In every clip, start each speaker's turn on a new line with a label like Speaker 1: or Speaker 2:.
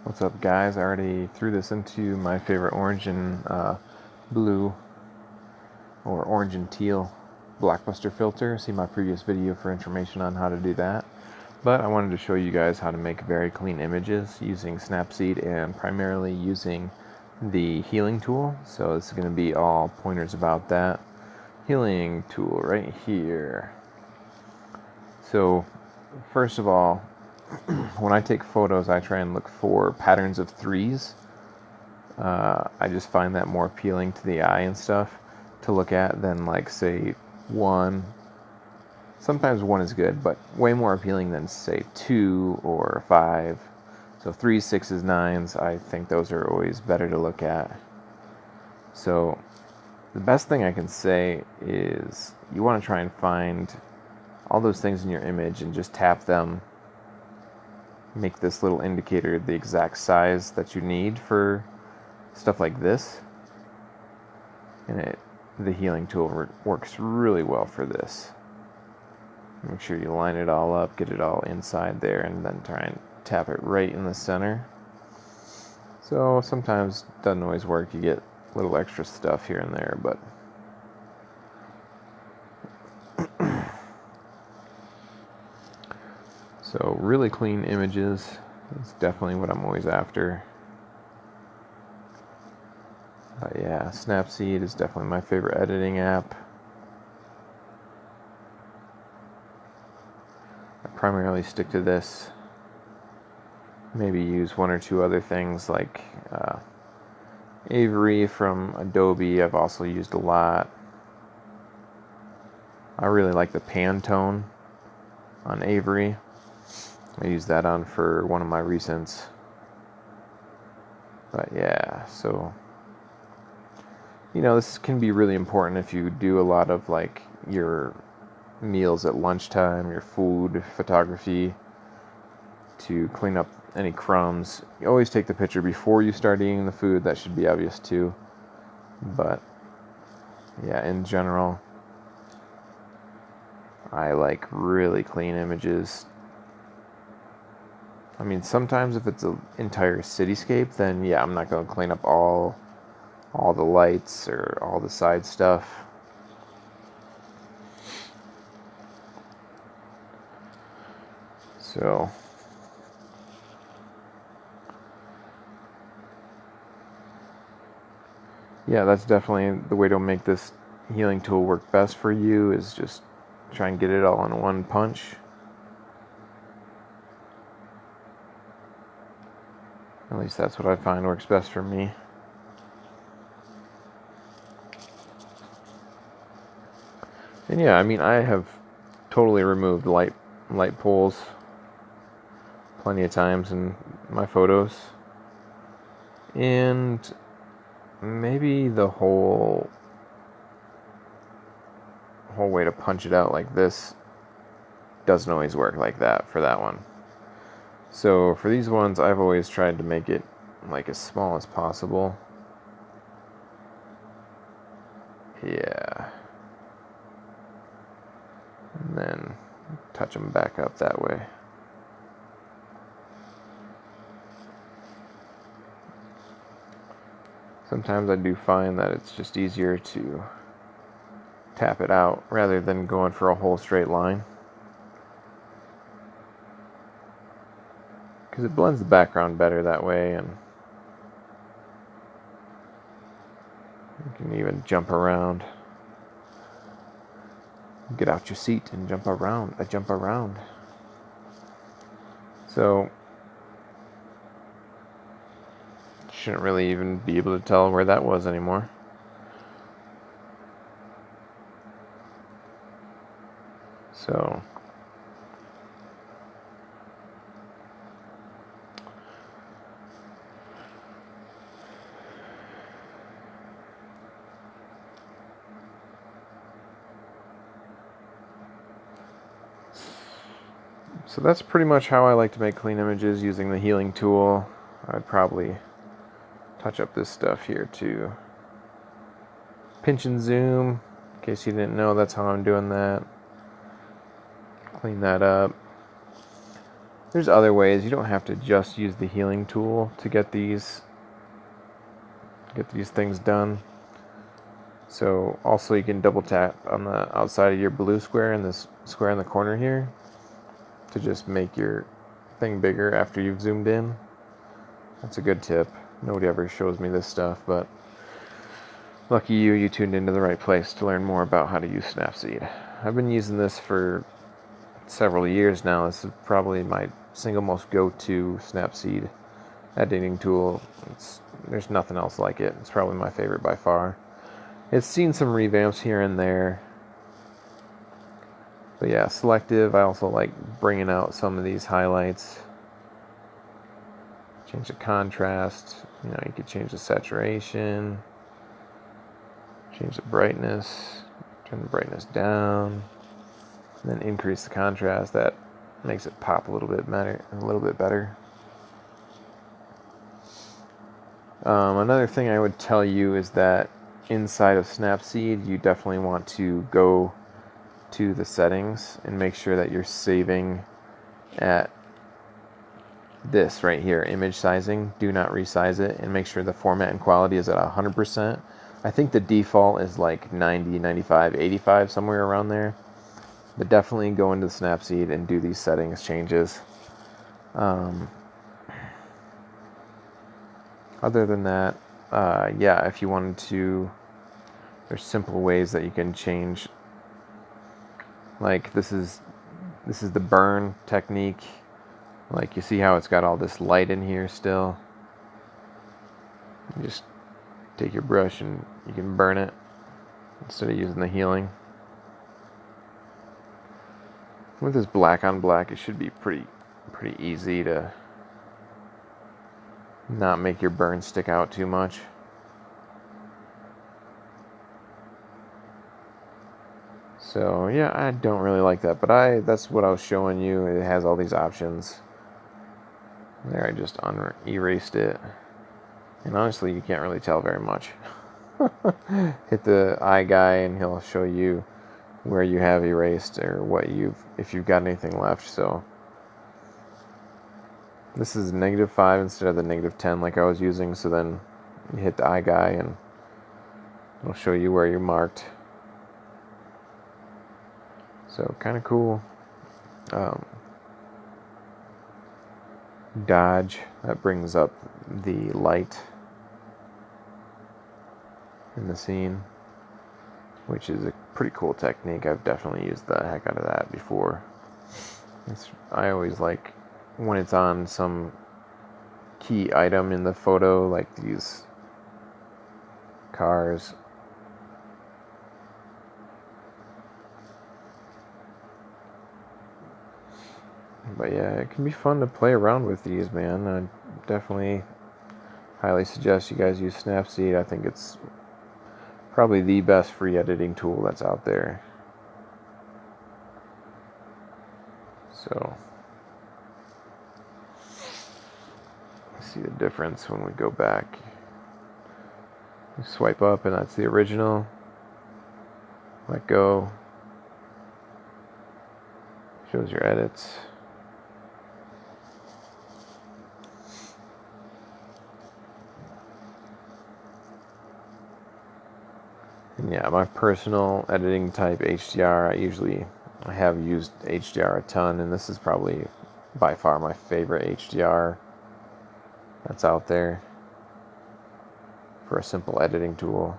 Speaker 1: What's up, guys? I already threw this into my favorite orange and blue, or orange and teal Blockbuster filter. See my previous video for information on how to do that. But I wanted to show you guys how to make very clean images using Snapseed and primarily using the healing tool. So this is going to be all pointers about that healing tool right here. So first of all, when I take photos, I try and look for patterns of threes. I just find that more appealing to the eye and stuff to look at than, like, say, one. Sometimes one is good, but way more appealing than, say, 2 or 5. So 3s, 6s, 9s, I think those are always better to look at. So the best thing I can say is you want to try and find all those things in your image and just tap them. Make this little indicator the exact size that you need for stuff like this, and the healing tool works really well for this. Make sure you line it all up, get it all inside there, and then try and tap it right in the center. So sometimes it doesn't always work, you get little extra stuff here and there, but so really clean images is definitely what I'm always after. But yeah, Snapseed is definitely my favorite editing app. I primarily stick to this. Maybe use one or two other things like Avery from Adobe. I've also used a lot. I really like the Pantone on Avery. I used that on for one of my recents. But yeah, so this can be really important if you do a lot of, like, your meals at lunchtime, your food photography, to clean up any crumbs. You always take the picture before you start eating the food. That should be obvious too. But yeah, in general, I like really clean images. I mean, sometimes if it's an entire cityscape, then yeah, I'm not going to clean up all the lights or all the side stuff. So yeah, that's definitely the way to make this healing tool work best for you, is just try and get it all in one punch. At least that's what I find works best for me. And yeah, I mean, I have totally removed light poles plenty of times in my photos. And maybe the whole way to punch it out like this doesn't always work like that for that one. So for these ones, I've always tried to make it like as small as possible. Yeah. And then touch them back up that way. Sometimes I do find that it's just easier to tap it out rather than going for a whole straight line, because it blends the background better that way, and you can even jump around. Get out your seat and jump around. Jump around. So shouldn't really even be able to tell where that was anymore. So that's pretty much how I like to make clean images using the healing tool. I'd probably touch up this stuff here too. Pinch and zoom, in case you didn't know, that's how I'm doing that. Clean that up. There's other ways. You don't have to just use the healing tool to get these things done. So also you can double tap on the outside of your blue square and this square in the corner here to just make your thing bigger after you've zoomed in. That's a good tip. Nobody ever shows me this stuff, but lucky you, you tuned into the right place to learn more about how to use Snapseed. I've been using this for several years now. This is probably my single most go-to Snapseed editing tool. There's nothing else like it. It's probably my favorite by far. It's seen some revamps here and there. But yeah, selective. I also like bringing out some of these highlights. Change the contrast. You know, you could change the saturation. Change the brightness. Turn the brightness down. And then increase the contrast. That makes it pop a little bit better. Another thing I would tell you is that inside of Snapseed, you definitely want to go to the settings and make sure that you're saving at this right here, image sizing. Do not resize it, and make sure the format and quality is at 100%. I think the default is like 90, 95, 85, somewhere around there. But definitely go into Snapseed and do these settings changes. Other than that, yeah, if you wanted to, there's simple ways that you can change. Like this is the burn technique. Like you see how it's got all this light in here still. You just take your brush and you can burn it instead of using the healing. With this black on black, it should be pretty easy to not make your burn stick out too much. So yeah, I don't really like that, but that's what I was showing you. It has all these options. There, I just erased it. And honestly, you can't really tell very much. Hit the eye guy and he'll show you where you have erased or if you've got anything left. So this is -5 instead of the -10 like I was using. So then you hit the eye guy and it'll show you where you marked. So kind of cool. Dodge, that brings up the light in the scene, which is a pretty cool technique. I've definitely used the heck out of that before. I always like when it's on some key item in the photo, like these cars. But yeah, it can be fun to play around with these, man. I definitely highly suggest you guys use Snapseed. I think it's probably the best free editing tool that's out there. So, see the difference when we go back. You swipe up and that's the original. Let go. Shows your edits. And yeah, my personal editing type HDR, I have used HDR a ton, and this is probably by far my favorite HDR that's out there for a simple editing tool.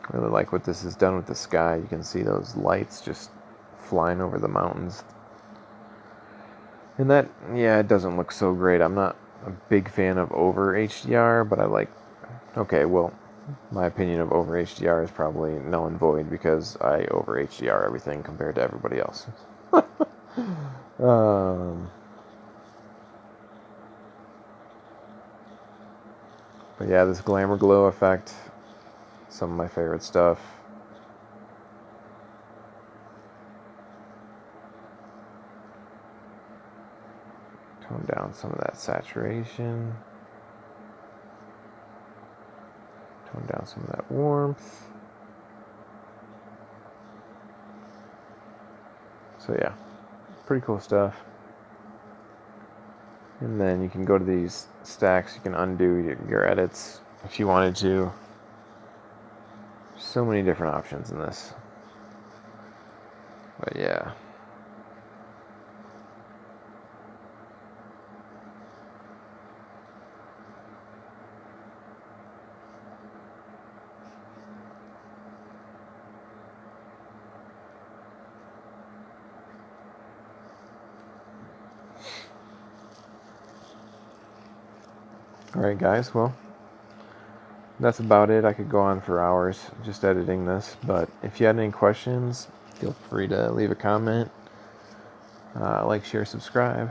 Speaker 1: I really like what this has done with the sky. You can see those lights just flying over the mountains. And that, yeah, it doesn't look so great. I'm not a big fan of over HDR, but okay, well, my opinion of over HDR is probably null and void because I over HDR everything compared to everybody else. But yeah, this glamour glow effect, some of my favorite stuff. Tone down some of that saturation. Tone down some of that warmth. So yeah, pretty cool stuff. And then you can go to these stacks. You can undo your edits if you wanted to. So many different options in this. But yeah. Alright guys, well, that's about it. I could go on for hours just editing this, but if you had any questions, feel free to leave a comment, like, share, subscribe.